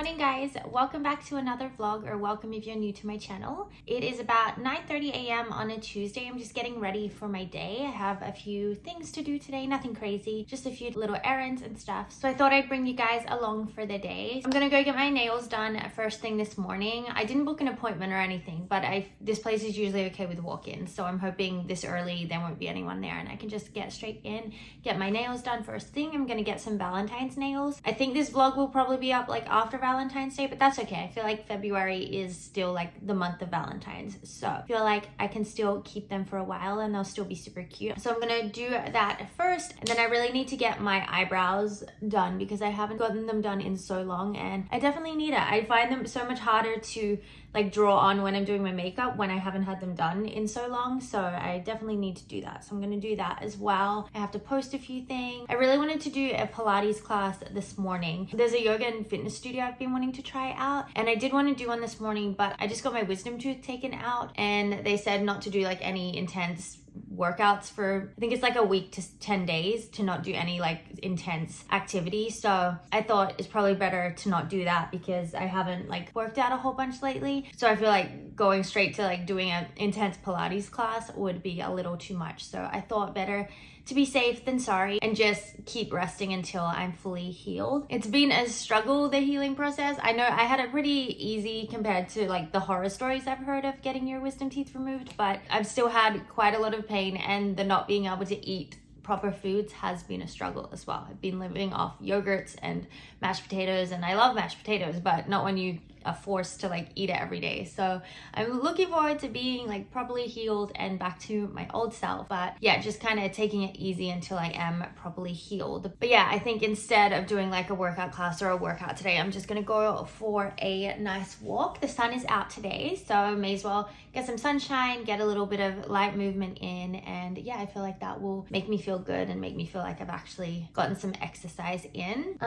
morning guys, welcome back to another vlog, or welcome if you're new to my channel. It is about 9:30 a.m. on a Tuesday. I'm just getting ready for my day. I have a few things to do today, nothing crazy, just a few little errands and stuff. So I thought I'd bring you guys along for the day. I'm gonna go get my nails done first thing this morning. I didn't book an appointment or anything, but this place is usually okay with walk-ins, so I'm hoping this early there won't be anyone there and I can just get straight in, get my nails done first thing. I'm gonna get some Valentine's nails. I think this vlog will probably be up like after Valentine's Day, but that's okay. I feel like February is still like the month of Valentine's, so I feel like I can still keep them for a while and they'll still be super cute. So I'm gonna do that first, and then I really need to get my eyebrows done because I haven't gotten them done in so long and I definitely need it. I find them so much harder to like draw on when I'm doing my makeup when I haven't had them done in so long, so I definitely need to do that. So I'm gonna do that as well. I have to post a few things. I really wanted to do a Pilates class this morning. There's a yoga and fitness studio I've been wanting to try out, and I did want to do one this morning, but I just got my wisdom tooth taken out and they said not to do like any intense workouts for, I think it's like a week to 10 days to not do any like intense activity. So I thought it's probably better to not do that because I haven't like worked out a whole bunch lately. So I feel like going straight to like doing an intense Pilates class would be a little too much. So I thought better to be safe than sorry and just keep resting until I'm fully healed. It's been a struggle, the healing process. I know I had it pretty easy compared to like the horror stories I've heard of getting your wisdom teeth removed, but I've still had quite a lot of pain, and the not being able to eat proper foods has been a struggle as well. I've been living off yogurts and mashed potatoes, and I love mashed potatoes, but not when you are forced to like eat it every day. So I'm looking forward to being like properly healed and back to my old self. But yeah, just kind of taking it easy until I am properly healed. But yeah, I think instead of doing like a workout class or a workout today, I'm just gonna go for a nice walk. The sun is out today, so I may as well get some sunshine, get a little bit of light movement in, and yeah, I feel like that will make me feel good and make me feel like I've actually gotten some exercise in.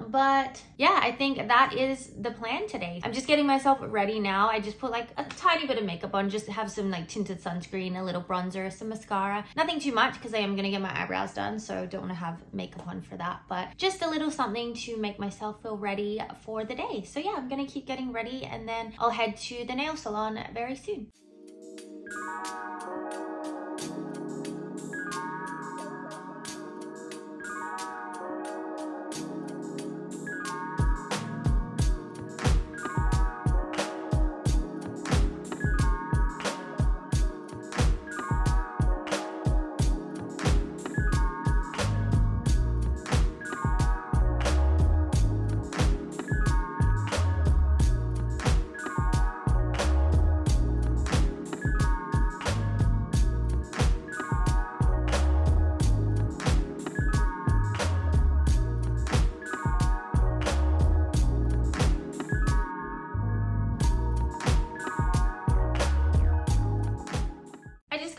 But yeah, I think that is the plan today. I'm just getting myself ready now. I just put like a tiny bit of makeup on, just to have some like tinted sunscreen, a little bronzer, some mascara. Nothing too much because I am gonna get my eyebrows done, so don't want to have makeup on for that, but just a little something to make myself feel ready for the day. So yeah, I'm gonna keep getting ready and then I'll head to the nail salon very soon.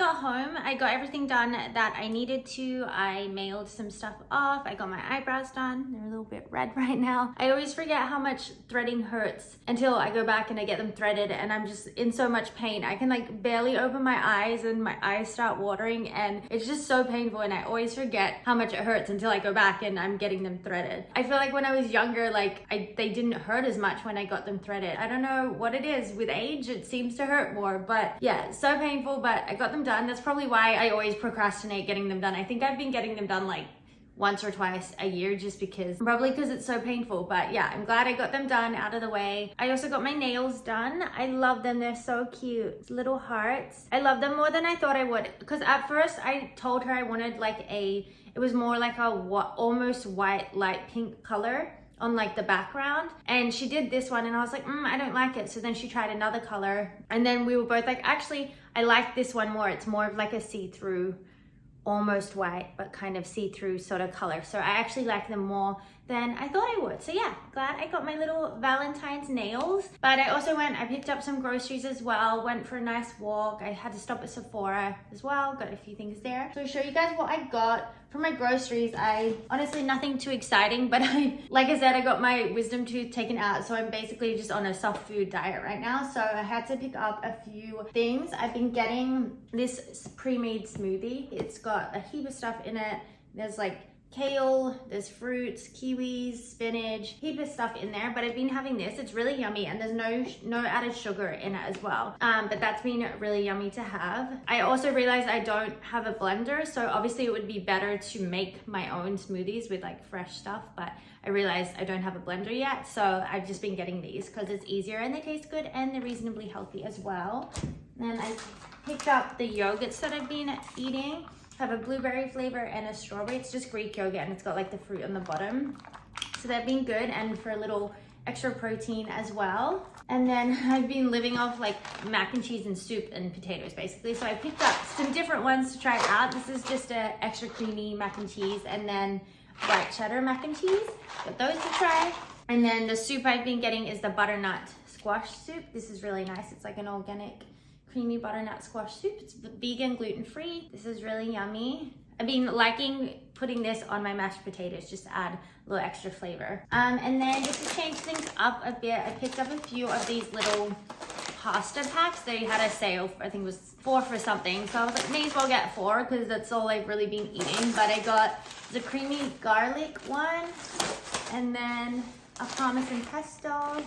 Home, I got everything done that I needed to. I mailed some stuff off. I got my eyebrows done. They're a little bit red right now. I always forget how much threading hurts until I go back and I get them threaded, and I'm just in so much pain. I can like barely open my eyes and my eyes start watering, and it's just so painful, and I always forget how much it hurts until I go back and I'm getting them threaded. I feel like when I was younger, like they didn't hurt as much when I got them threaded. I don't know what it is. With age, it seems to hurt more, but yeah, so painful, but I got them done. That's probably why I always procrastinate getting them done. I think I've been getting them done like once or twice a year just because, probably because it's so painful. But yeah, I'm glad I got them done out of the way. I also got my nails done. I love them. They're so cute. Little hearts. I love them more than I thought I would, because at first I told her I wanted like it was more like a almost white light pink color on like the background, and she did this one and I was like, I don't like it. So then she tried another color, and then we were both like, actually I like this one more. It's more of like a see-through, almost white but kind of see-through sort of color. So I actually like them more than I thought I would. So yeah, glad I got my little Valentine's nails. But I picked up some groceries as well, went for a nice walk. I had to stop at Sephora as well, got a few things there. So I'll show you guys what I got for my groceries. Honestly, nothing too exciting, but like I said, I got my wisdom tooth taken out, so I'm basically just on a soft food diet right now. So I had to pick up a few things. I've been getting this pre-made smoothie. It's got a heap of stuff in it. There's like kale, there's fruits, kiwis, spinach, heap of stuff in there, but I've been having this. It's really yummy, and there's no added sugar in it as well. But that's been really yummy to have. I also realized I don't have a blender, so obviously it would be better to make my own smoothies with like fresh stuff, but I realized I don't have a blender yet, so I've just been getting these because it's easier and they taste good and they're reasonably healthy as well. And then I picked up the yogurts that I've been eating. Have a blueberry flavor and a strawberry. It's just Greek yogurt and it's got like the fruit on the bottom. So they've been good, and for a little extra protein as well. And then I've been living off like mac and cheese and soup and potatoes basically. So I picked up some different ones to try out. This is just a extra creamy mac and cheese, and then white cheddar mac and cheese. Got those to try. And then the soup I've been getting is the butternut squash soup. This is really nice. It's like an organic creamy butternut squash soup. It's vegan, gluten-free. This is really yummy. I've been liking putting this on my mashed potatoes just to add a little extra flavor. And then just to change things up a bit, I picked up a few of these little pasta packs. They had a sale for, I think it was 4 for something. So I was like, may as well get 4 because that's all I've really been eating. But I got the creamy garlic one, and then a parmesan pesto,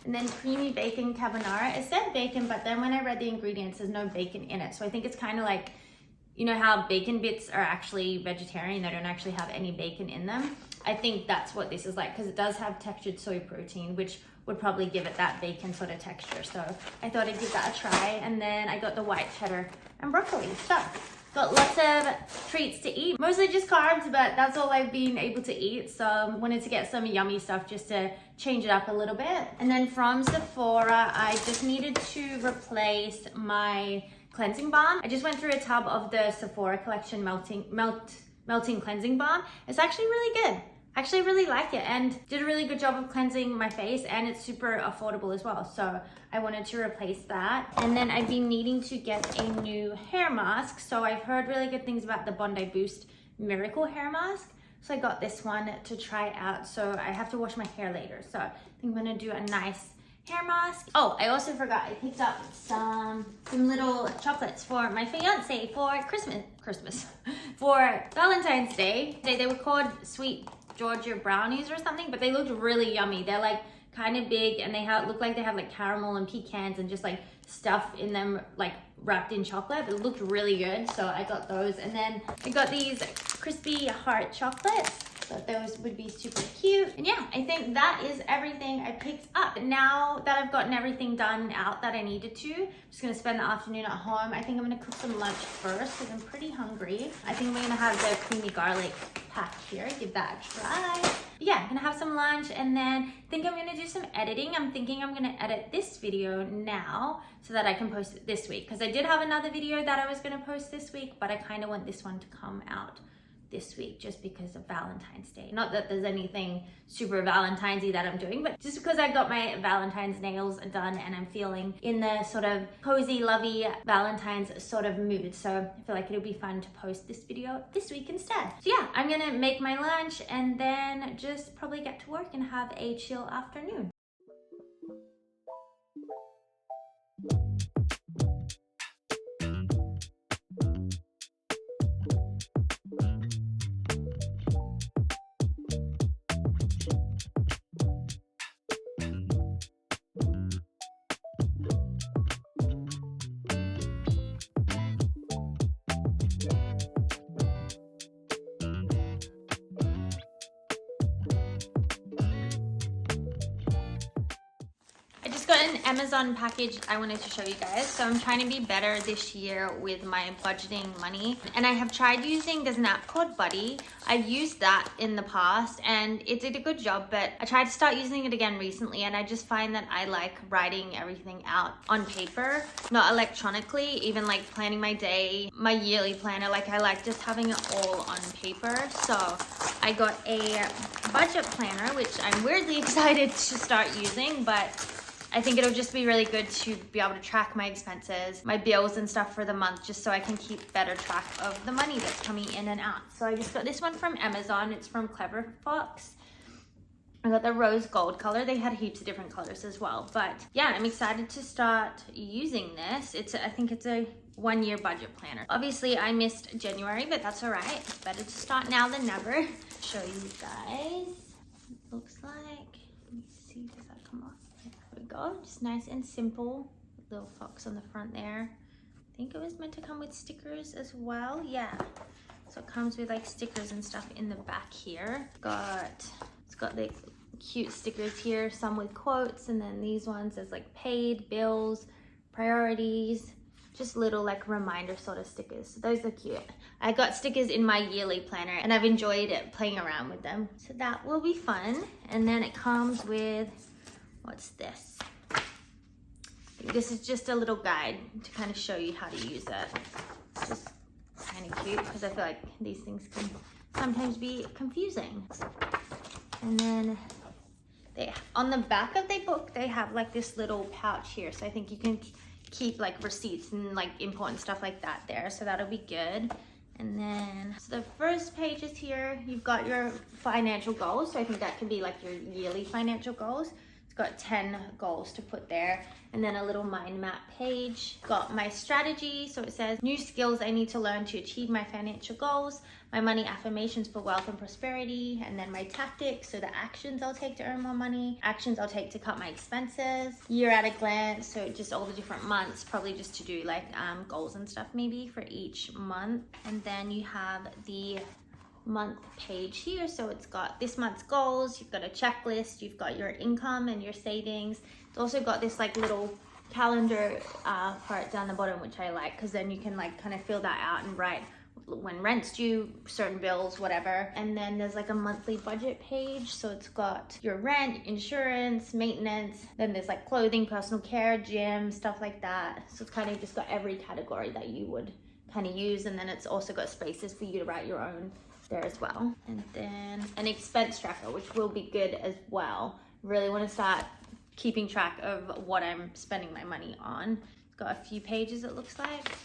and then creamy bacon carbonara. It said bacon, but then when I read the ingredients, there's no bacon in it. So I think it's kind of like, you know how bacon bits are actually vegetarian, they don't actually have any bacon in them. I think that's what this is like, because it does have textured soy protein, which would probably give it that bacon sort of texture. So I thought I'd give that a try. And then I got the white cheddar and broccoli. So got lots of treats to eat, mostly just carbs, but that's all I've been able to eat. So wanted to get some yummy stuff just to change it up a little bit. And then from Sephora, I just needed to replace my cleansing balm. I just went through a tub of the Sephora collection melting cleansing balm. It's actually really good. I actually really like it and did a really good job of cleansing my face, and it's super affordable as well. So I wanted to replace that. And then I've been needing to get a new hair mask. So I've heard really good things about the Bondi Boost Miracle hair mask. So I got this one to try out. So I have to wash my hair later. So I think I'm gonna do a nice hair mask. Oh, I also forgot, I picked up some little chocolates for my fiance for Christmas, for Valentine's Day. They were called Sweet Georgia brownies or something, but they looked really yummy. They're like kind of big, and they look like they have like caramel and pecans and just like stuff in them, like wrapped in chocolate. It looked really good, so I got those. And then I got these crispy heart chocolates. Thought those would be super cute. And yeah, I think that is everything I picked up. Now that I've gotten everything done out that I needed to, I'm just gonna spend the afternoon at home. I think I'm gonna cook some lunch first because I'm pretty hungry. I think we're gonna have the creamy garlic pack here, give that a try. But yeah, I'm gonna have some lunch, and then I think I'm gonna do some editing. I'm thinking I'm gonna edit this video now so that I can post it this week, because I did have another video that I was gonna post this week, but I kind of want this one to come out this week just because of Valentine's Day. Not that there's anything super Valentine's-y that I'm doing, but just because I got my Valentine's nails done and I'm feeling in the sort of cozy, lovey Valentine's sort of mood. So I feel like it'll be fun to post this video this week instead. So yeah, I'm gonna make my lunch and then just probably get to work and have a chill afternoon. Got an Amazon package I wanted to show you guys. So I'm trying to be better this year with my budgeting money, and I have tried using, there's an app called Buddy. I've used that in the past and it did a good job, but I tried to start using it again recently, and I just find that I like writing everything out on paper, not electronically. Even like planning my day, my yearly planner, like I like just having it all on paper. So I got a budget planner, which I'm weirdly excited to start using, but I think it'll just be really good to be able to track my expenses, my bills and stuff for the month, just so I can keep better track of the money that's coming in and out. So I just got this one from Amazon. It's from Clever Fox. I got the rose gold color. They had heaps of different colors as well. But yeah, I'm excited to start using this. I think it's a 1-year budget planner. Obviously, I missed January, but that's all right. It's better to start now than never. Show you guys. It looks like, let me see, does that come off? There we go. Just nice and simple. Little fox on the front there. I think it was meant to come with stickers as well. Yeah. So it comes with like stickers and stuff in the back here. It's got the cute stickers here, some with quotes, and then these ones as like paid, bills, priorities, just little like reminder sort of stickers. So those are cute. I got stickers in my yearly planner and I've enjoyed it playing around with them. So that will be fun. And then it comes with, what's this? I think this is just a little guide to kind of show you how to use it. It's just kind of cute because I feel like these things can sometimes be confusing. And then on the back of the book, they have like this little pouch here. So I think you can keep like receipts and like important stuff like that there. So that'll be good. And then, so the first page is here. You've got your financial goals. So I think that can be like your yearly financial goals. It's got 10 goals to put there. And then a little mind map page. Got my strategy. So it says new skills I need to learn to achieve my financial goals, my money affirmations for wealth and prosperity, and then my tactics. So the actions I'll take to earn more money, actions I'll take to cut my expenses, year at a glance. So just all the different months, probably just to do like goals and stuff maybe for each month. And then you have the month page here. So it's got this month's goals, you've got a checklist, you've got your income and your savings. It's also got this like little calendar part down the bottom, which I like, because then you can like kind of fill that out and write when rent's due, certain bills, whatever. And then there's like a monthly budget page. So it's got your rent, insurance, maintenance, then there's like clothing, personal care, gym, stuff like that. So it's kind of just got every category that you would kind of use. And then it's also got spaces for you to write your own there as well. And then an expense tracker, which will be good as well. Really want to start keeping track of what I'm spending my money on. It's got a few pages, it looks like.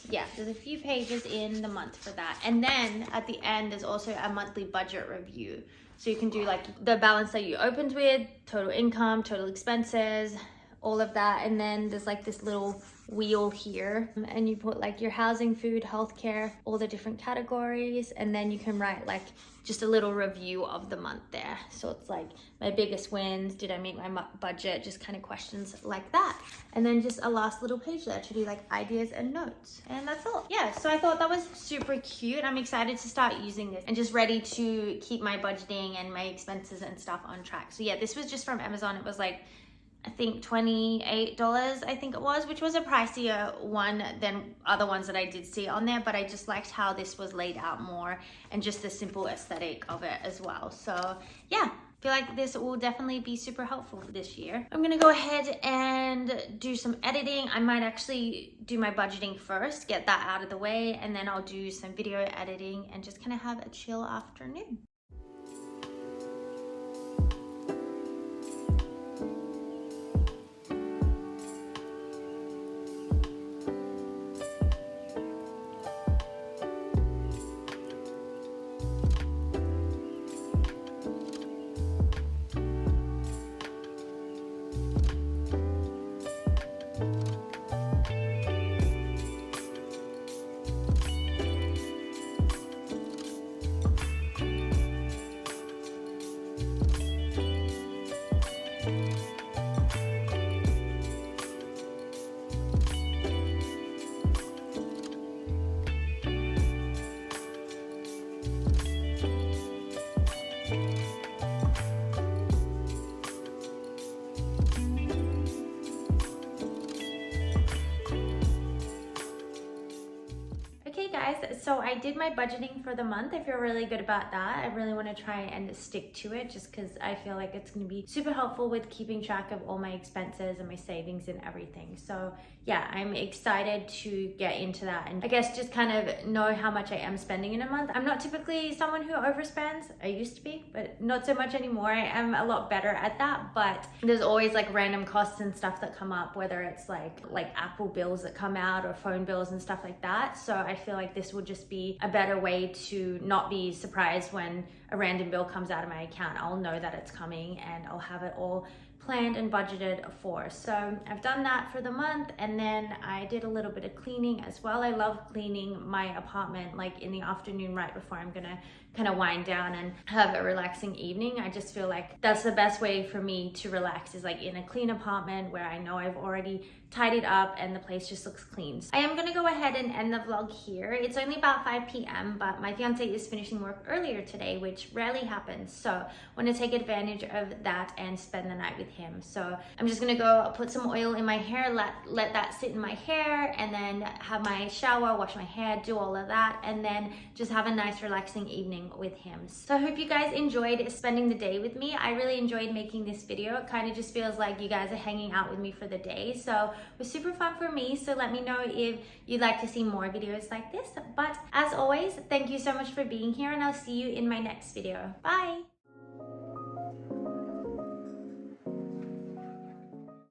Yeah, there's a few pages in the month for that. And then at the end, there's also a monthly budget review. So you can do like the balance that you opened with, total income, total expenses, all of that. And then there's like this little wheel here, and you put like your housing, food, healthcare, all the different categories. And then you can write like just a little review of the month there. So it's like my biggest wins, did I meet my budget, just kind of questions like that. And then just a last little page there to do like ideas and notes. And that's all. Yeah, so I thought that was super cute. I'm excited to start using this and just ready to keep my budgeting and my expenses and stuff on track. So yeah, this was just from Amazon. It was like, I think $28, I think it was, which was a pricier one than other ones that I did see on there, but I just liked how this was laid out more and just the simple aesthetic of it as well. So yeah, I feel like this will definitely be super helpful this year. I'm gonna go ahead and do some editing. I might actually do my budgeting first, get that out of the way, and then I'll do some video editing and just kind of have a chill afternoon. So I did my budgeting for the month. I feel really good about that. I really want to try and stick to it just because I feel like it's going to be super helpful with keeping track of all my expenses and my savings and everything. So yeah, I'm excited to get into that and I guess just kind of know how much I am spending in a month. I'm not typically someone who overspends. I used to be, but not so much anymore. I am a lot better at that, but there's always like random costs and stuff that come up, whether it's like Apple bills that come out or phone bills and stuff like that. So I feel like this will just just be a better way to not be surprised when a random bill comes out of my account. I'll know that it's coming and I'll have it all planned and budgeted for. So I've done that for the month, and then I did a little bit of cleaning as well. I love cleaning my apartment like in the afternoon right before I'm gonna kind of wind down and have a relaxing evening. I just feel like that's the best way for me to relax, is like in a clean apartment where I know I've already tidied up and the place just looks clean. So I am gonna go ahead and end the vlog here. It's only about 5 p.m. but my fiance is finishing work earlier today, which rarely happens. So I want to take advantage of that and spend the night with him. So I'm just gonna go put some oil in my hair, let that sit in my hair, and then have my shower, wash my hair, do all of that, and then just have a nice relaxing evening with him. So I hope you guys enjoyed spending the day with me. I really enjoyed making this video. It kind of just feels like you guys are hanging out with me for the day. So it was super fun for me. So let me know if you'd like to see more videos like this. But as always, thank you so much for being here, and I'll see you in my next video. Bye!